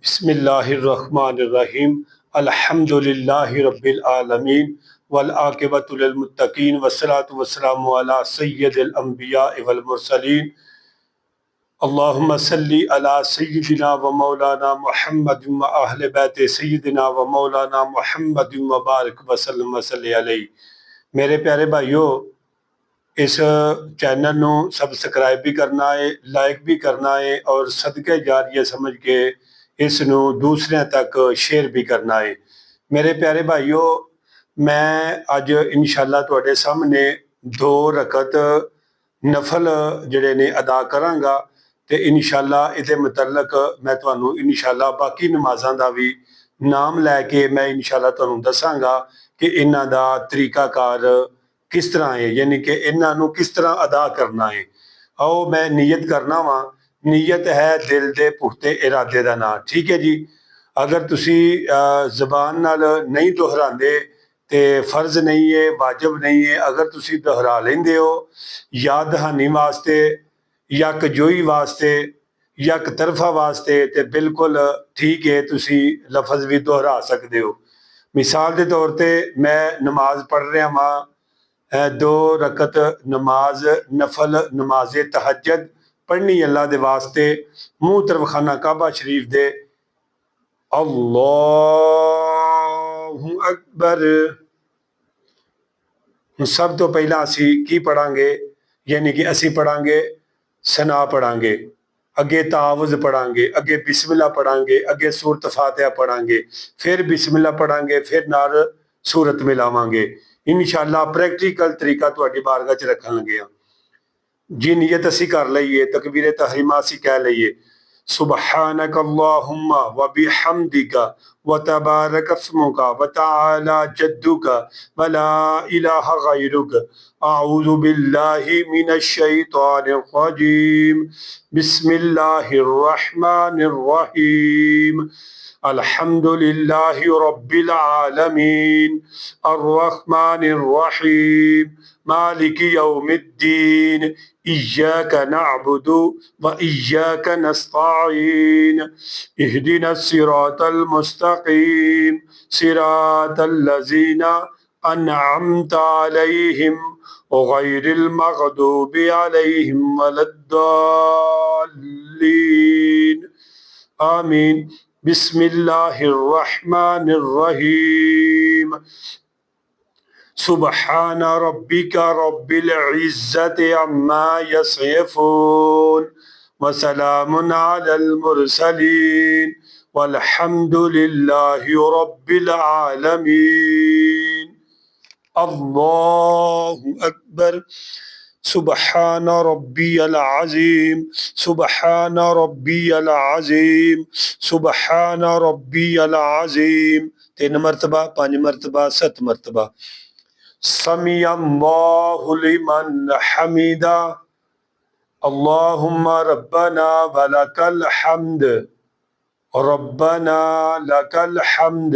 बिस्मिल्लाहिर्रहमानिर्रहीम अल्हम्दुलिल्लाहि रब्बिल आलमीन वल आक़िबतु लिल मुत्तक़ीन वस्सलातु वस्सलामु अला सय्यिदिल अंबिया वल मुरसलीन अल्लाहुम्मा सल्लि अला सय्यिदिना व मौलाना मुहम्मद व अहले बैत सय्यिदिना व मौलाना मुहम्मद व बारिक वसल्लम वसल्लि अलैहि। मेरे प्यारे भाइयों, इस चैनल ਨੂੰ सबसक्राइब भी करना है, लाइक भी करना है और सदके जारिया समझ के इस ਨੂੰ दूसरों तक शेयर भी करना है। मेरे प्यारे भाइयों, मैं अज इंशाअल्लाह तुहाडे सामने 2 रकत नफल जिहड़े ने अदा करांगा ते इंशाअल्लाह इहदे मुतल्लक मैं तुहानू इंशाअल्लाह बाकी नमाज़ां दा भी नाम लैके मैं इंशाअल्लाह तुहानू दसांगा कि इन्हां दा तरीकाकार किस तरह है, यानी कि इन्हां नू किस तरह अदा करना है। आओ मैं नीयत करना वा। नीयत है दिल दे पुख्ते इरादे दा नाम, ठीक है जी। अगर तुसी ज़बान नाल नहीं दोहरांदे ते फर्ज नहीं है, वाजिब नहीं है। अगर तुसी दोहरा लेंदे हो या दहानी वास्ते या कजोई वास्ते या एक तरफा वास्ते ते बिल्कुल ठीक है, तुसी लफज भी दोहरा सकते हो। मिसाल के तौर पर मैं नमाज पढ़ रहा वहाँ 2 रकत नमाज नफल नमाज तहज्जुद पढ़नी अल्लाह दे वास्ते, मुंह तरफ खाना काबा शरीफ दे। अल्लाहु अकबर। सब तो पहला असी की पढ़ांगे, यानी कि असी पढ़ांगे सना पढ़ांगे, अगे तावुज़ पढ़ांगे, अगे बिस्मिल्लाह पढ़ांगे, अगे सूरत फातिहा पढ़ांगे, फिर बिस्मिल्लाह पढ़ांगे, फिर नाल सूरत मिलावांगे। इंशाअल्लाह प्रैक्टिकल तरीका तुहाडी बारगाह च रखन लगे हां जी। नीयत असी कर लईए, तकबीर तहरीमा असी कह लईए, सुबहानक अल्लाहुम्मा व बिहम्दिका व तबारक अस्मुका व तआला जद्दुका व ला इलाहा गैरुक अऊज़ु बिल्लाहि मिनश शैतानिर रजीम बिस्मिल्लाहिर रहमानिर रहीम अल्हम्दुलिल्लाहि रब्बिल आलमीन अर्रहमानिर रहीम मालिकि यौमिद्दीन इय्याका नअबुदु व इय्याका नस्तईन इहदिनस सिरातल मुस्तकीम सिरातल लज़ीना अनअमता अलैहिम गैरिल मग़दूबि अलैहिम वलद्दाल्लीन आमीन। बिस्मिल्लाहिर रहमानिर रहीम सुबहान रब्बिका रब्बिल इज़्ज़ति अम्मा यसिफून व सलामुन अलल मुरसलीन वल्हम्दुलिल्लाहि रब्बिल आलमीन। अल्लाहु अकबर। सुबहान रब्बियल अज़ीम सुबहान रब्बियल अज़ीम सुबहान रब्बियल अज़ीम। 3 मरतबा, 5 मरतबा, 7 मरतबा। समी अल्लाहु लिमन हमीदा अल्लाहुम्मा रब्बना वलकल हम्द रब्बना लकल हम्द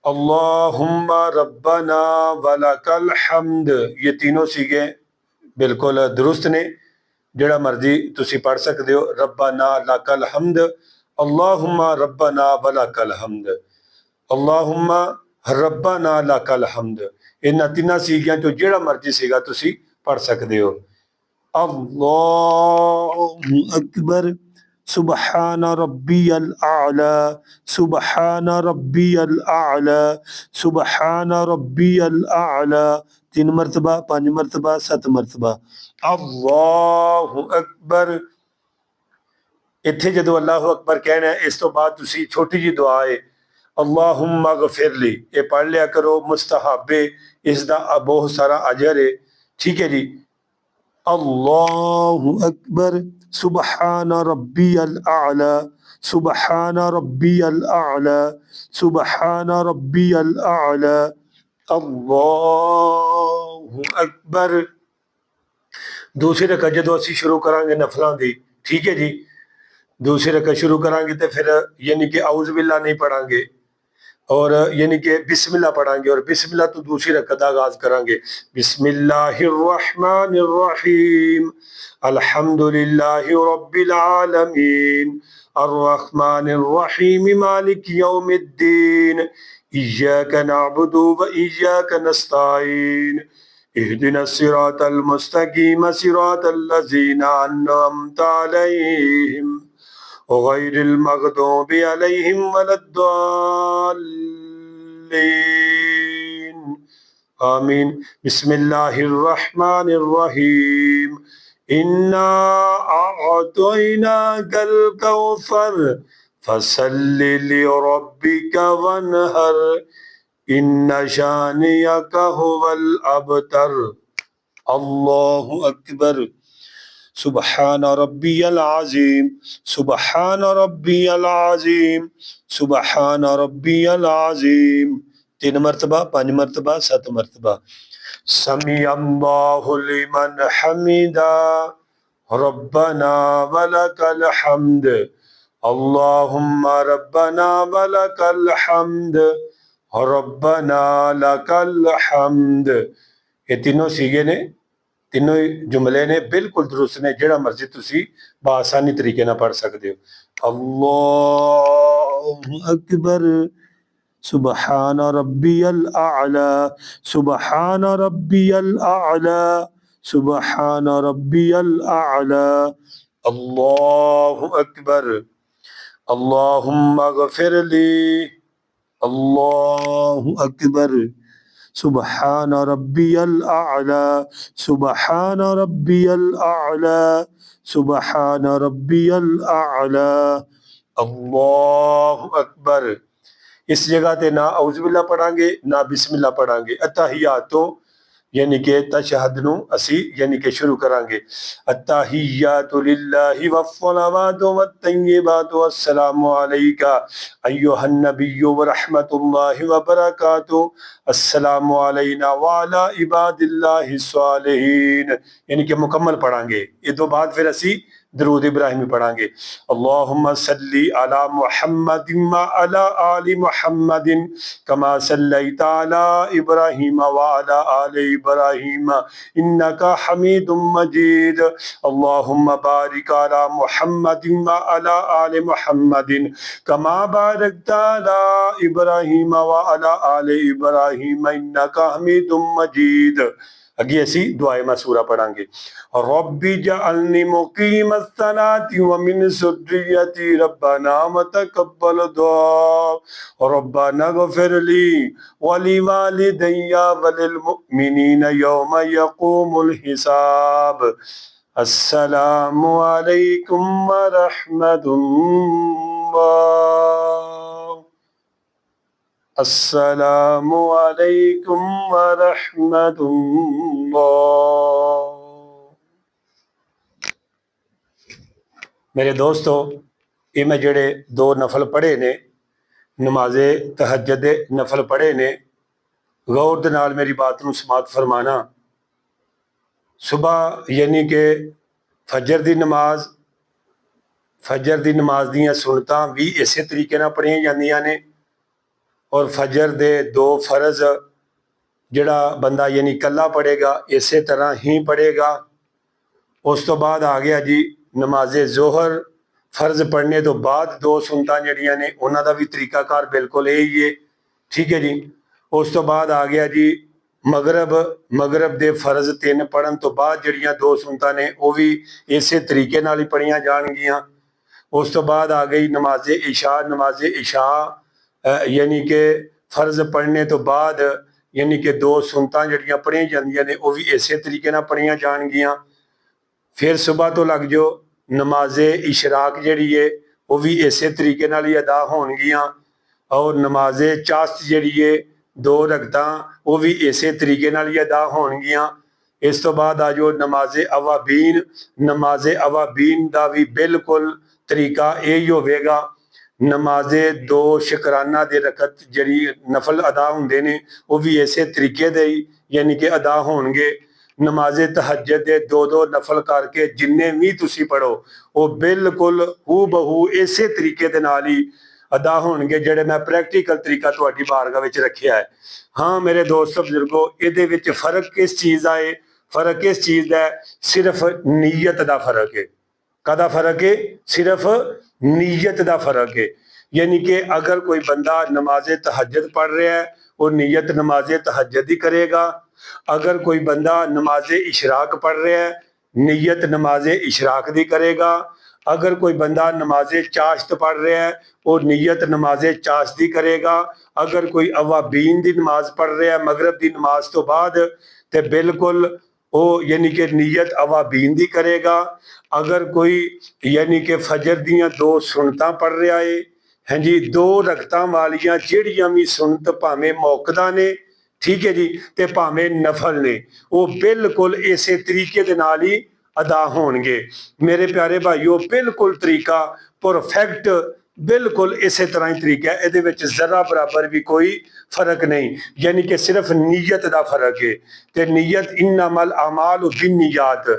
अल्लाहुम्मा रब्बना वलकल हम्द। ये तीनों सीगे बिल्कुल दुरुस्त ने, जिहड़ा मर्जी तुसी पढ़ सकते हो। रब्बना लकल हम्द अल्लाहुम्मा रब्बना वलकल हम्द अल्लाहुम्मा रब्बना लकल हम्द। इन्हां तीनों सीगियां चो जिहड़ा मर्जी सीगा तुसी पढ़ सकते हो। अल्लाहु अकबर। सुबहान रब्बियल आला सुबहान रब्बियल आला सुबहान रब्बियल आला। 3 मरतबा, 5 मरतबा, 7 मरतबा। अल्लाहु अकबर। इत्थे जदों अल्लाहु अकबर कहना है, इस तो बाद तुसी छोटी जी दुआ है अल्लाहुम्मा गफिरली, ये पढ़ लिया करो। मुस्तहब है, इसका बहुत सारा अजर है, ठीक है जी। अल्लाहु अकबर। सुबहान रब्बियल आला सुबहान रब्बियल आला सुबहान रब्बियल आला। अल्लाहु अकबर। दूसरी रकत जदों असीं शुरू करांगे नफलों की, ठीक है जी। दूसरी रकत शुरू करांगे तो फिर यानी कि औज़ बिल्ला नहीं पढ़ांगे, और यानी कि बिस्मिल्लाह पढ़ांगे और बिस्मिल्लाह तो दूसरी रकअत का आगाज करांगे। बिस्मिल्लाहिर्रहमानिर्रहीम अल्हम्दुलिल्लाहि रब्बिल आलमीन अर्रहमानिर्रहीम मालिक यौमिद्दीन इय्याका नअबुदु व इय्याका नस्तईन इहदिनस सिरातल मुस्तकीम सिरातल लज़ीना अन्अमता अलैहिम गैरिल मग़दूबि अलैहिम वलद्दाल्लीन आमीन। बिस्मिल्लाहिर्रहमानिर्रहीम इन्ना अअतैनाकल कौसर फसल्लि लिरब्बिका वन्हर इन्ना शानियका हुवल अबतर। अल्लाहु अकबर। सुबहान रब्बियल आज़ीम सुबहान रब्बियल आज़ीम सुबहान रब्बियल आज़ीम। 3 मरतबा, 5 मरतबा, 7 मरतबा। समी अल्लाहु लिमन हमिदा रब्बना वलकल हम्द अल्लाहुम्मा रब्बना वलकल हम्द रब्बना लकल हम्द। ये तीनों सीगे ने, तीनों जुमले ने बिल्कुल दुरुस्त ने, जेड़ा मर्जी तुसी बासानी तरीके ना पढ़ सकते हो। अल्लाहु अकबर। सुबहान रब्बियल आला सुबहान रब्बियल आला सुबहान रब्बियल आला। अल्लाहु अकबर। अल्लाहुम्मा गफिरली। अल्लाहु अकबर। सुबहान रब्बियल आला सुबहान रब्बियल आला सुबहान रब्बियल आला। अल्लाहु अकबर। इस जगह ते ना औज़ुबिल्लाह पढ़ांगे ना बिस्मिल्लाह पढ़ांगे। अत्तहियातो यानी कि तशहद नु असी यानी कि शुरू करांगे। अत्तहियातु लिल्लाहि वस्सलावातु वत्तय्यिबातु अस्सलामु अलैका अय्युहन नबिय्यु व रहमतुल्लाहि व बरकातुहू अस्सलामु अलैना व अला इबादिल्लाहि स्वालिहीन। यानी कि मुकम्मल पढ़ांगे। ये दो बाद फिर असी दरूद इब्राहिमी पढ़ांगे। अल्लाहुम्मा सल्ली अला मुहम्मदिन व अला आलि मुहम्मदिन कमा सल्लैता अला इब्राहीम व अला आलि इब्राहीम इन्नका हमीदुम मजीद। अल्लाहुम्मा बारिक अला मुहम्मदिन व अला आलि मुहम्मदिन कमा बारकता अला इब्राहीम व अला आलि इब्राहीम इन्नका हमीदुम मजीद। अगे असी दुआए मसूरा पढ़ांगे। रब्बी जअलनी मुकीमस सलाति व मिन ज़ुर्रिय्यती रब्बना व तक़ब्बल दुआ रब्बना गफ़िरली व लिवालिदैया व लिलमुमिनीना यौमा यक़ूमुल हिसाब। अस्सलामु अलैकुम व रहमतुल्लाह। अस्सलामु अलैकुम व रहमतुल्लाह। मेरे दोस्तों, ये मैं जेड़े 2 नफल पढ़े ने, नमाजे तहज्जुद दे नफल पढ़े ने, गौर दे नाल मेरी बात नूं समात फरमाना। सुबह यानी कि फजर दी नमाज दियां सुनतां भी इसे तरीके नाल पढ़ियां जांदियां ने और फजर दे 2 फर्ज जिहड़ा बंदा यानी कल्ला पढ़ेगा इसे तरह ही पढ़ेगा। उस तो बाद आ गया जी नमाजे जोहर, फर्ज पढ़ने तो बाद 2 सुनतां जिहड़ियां ने उन्हां दा भी तरीकाकार बिल्कुल यही है। ठीक है जी। उस तो बाद आ गया जी मगरब दे फर्ज 3 पढ़न तो बाद जिहड़ियां 2 सुनतां ने वो भी इसे तरीके नाल ही पढ़ियां जाणगियां। उस तो बाद आ गई नमाजे इशा यानी कि फर्ज पढ़ने तो बाद यानी कि 2 सुनतां जिहड़ियां पढ़ियां जांदियां ने वो भी इसे तरीके नाल पढ़ियां जाणगियां। फिर सुबह तो लग जो नमाजे इशराक जिहड़ी है वो भी इसे तरीके नाल ही अदा होणगियां और नमाजे चास्त जिहड़ी है 2 रकअतां वो भी इसे तरीके नाल ही अदा होणगियां। इस तो बाद आ जो नमाजे अवाबीन दा भी बिल्कुल तरीका यही होवेगा। नमाजे 2 शुकराना दे रकत जिहड़ी नफल अदा हुंदे ने वो भी इसे तरीके दे यानी कि अदा होणगे। नमाजे तहज्जुद दे 2-2 नफल करके जिन्ने भी तुसी पढ़ो वो बिल्कुल हू बहू इसे तरीके दे नाल ही ਅਦਾ ਹੋਣਗੇ ਜਿਹੜੇ ਮੈਂ ਪ੍ਰੈਕਟੀਕਲ ਤਰੀਕਾ ਤੁਹਾਡੀ ਬਾਰਗਾਹ ਵਿੱਚ ਰੱਖਿਆ ਹੈ। ਹਾਂ ਮੇਰੇ ਦੋਸਤੋ ਬਜ਼ੁਰਗੋ, ਇਹਦੇ ਵਿੱਚ ਫਰਕ ਕਿਸ ਚੀਜ਼ ਦਾ ਹੈ? ਫਰਕ ਕਿਸ ਚੀਜ਼ ਦਾ ਹੈ? ਸਿਰਫ ਨੀਅਤ ਦਾ ਫਰਕ ਹੈ। ਕਾਹਦਾ ਫਰਕ ਹੈ? ਸਿਰਫ ਨੀयत ਦਾ ਫਰਕ ਹੈ। यानी कि अगर कोई बंदा नमाज तहज्जुद पढ़ रहा है वो नीयत नमाज तहज्जुद ही करेगा। अगर कोई बंदा नमाज इशराक पढ़ रहा है नीयत नमाज इशराक दी करेगा। अगर कोई बंदा नमाज चाश्त पढ़ रहा है वो नीयत नमाज चाश्त दी करेगा। अगर कोई अवाबीन दी नमाज पढ़ रहा है मगरब दी नमाज तो बाद तो बिल्कुल वो यानी कि नीयत अवाबीन दी करेगा। अगर कोई यानी कि फजर दियां 2 सुनतां पढ़ रहा है, हाँ जी, 2 रकतां वालियां जिहड़ियां भी सुनत भावें मौकदा ने, ठीक है जी, ते भावें नफल ने, वो बिल्कुल इसे तरीके दे नाल ही अदा होणगे। मेरे प्यारे भाईओ, बिल्कुल तरीका परफेक्ट बिल्कुल इसे तरह ही तरीका है, ये जरा बराबर भी कोई फर्क नहीं, यानी कि सिर्फ नीयत का फर्क है। ते नीयत इन्नमल अमाल बिन्नियात,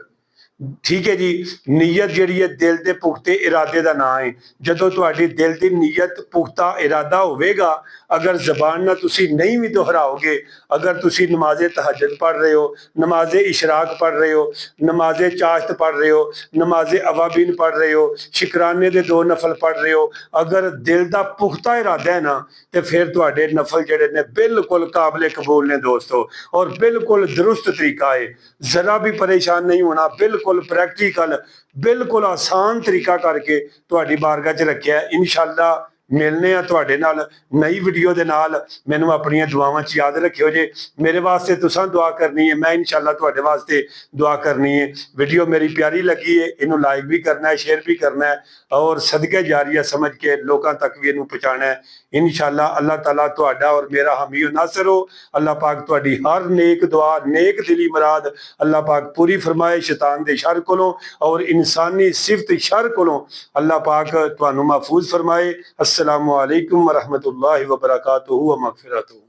ठीक है जी, नीयत जिहड़ी है दिल के पुख्ते इरादे का नाम है। जदों तुहाडी दिल की नीयत पुख्ता इरादा होवेगा, अगर जबान ना तुसी नहीं भी दोहराओगे, अगर तुसी नमाज तहज्जुद पढ़ रहे हो, नमाज इशराक पढ़ रहे हो, नमाज चाश्त पढ़ रहे हो, नमाज अवाबीन पढ़ रहे हो, शिकराने दे 2 नफल पढ़ रहे हो, अगर दिल का पुख्ता इरादा है ना तो फिर तुहाडे नफल जिहड़े ने बिल्कुल काबिल कबूल ने दोस्तों, और बिल्कुल दुरुस्त तरीका है। जरा भी परेशान नहीं होना, बिल्कुल प्रैक्टिकल बिल्कुल आसान तरीका करके तुहाडी बारगाह च रखिया। इंशाअल्लाह मिलने आ तुहाडे नाल नई वीडियो दे नाल। मैनूं अपनियां दुआवां च याद रखियो जे। मेरे वास्ते तुसां दुआ करनी है, मैं इंशाअल्लाह तुहाडे वास्ते दुआ करनी है। वीडियो मेरी प्यारी लगी है, इनू लाइक भी करना है, शेयर भी करना है, और सदके जारिया समझ के लोगों तक भी इनू पहुँचाना है। इंशाअल्लाह अल्लाह ताला तुहाडा और मेरा हामी नासर हो। अल्लाह पाक तुहाडी हर नेक दुआ नेक दिली मुराद अल्लाह पाक पूरी फरमाए। शैतान दे शर कोलों और इंसानी सिफत शर कोलों अल्लाह पाक तुहानू महफूज फरमाए। अस्सलामु अलैकुम व रहमतुल्लाहि व बरकातुहू व मगफिरतुहू।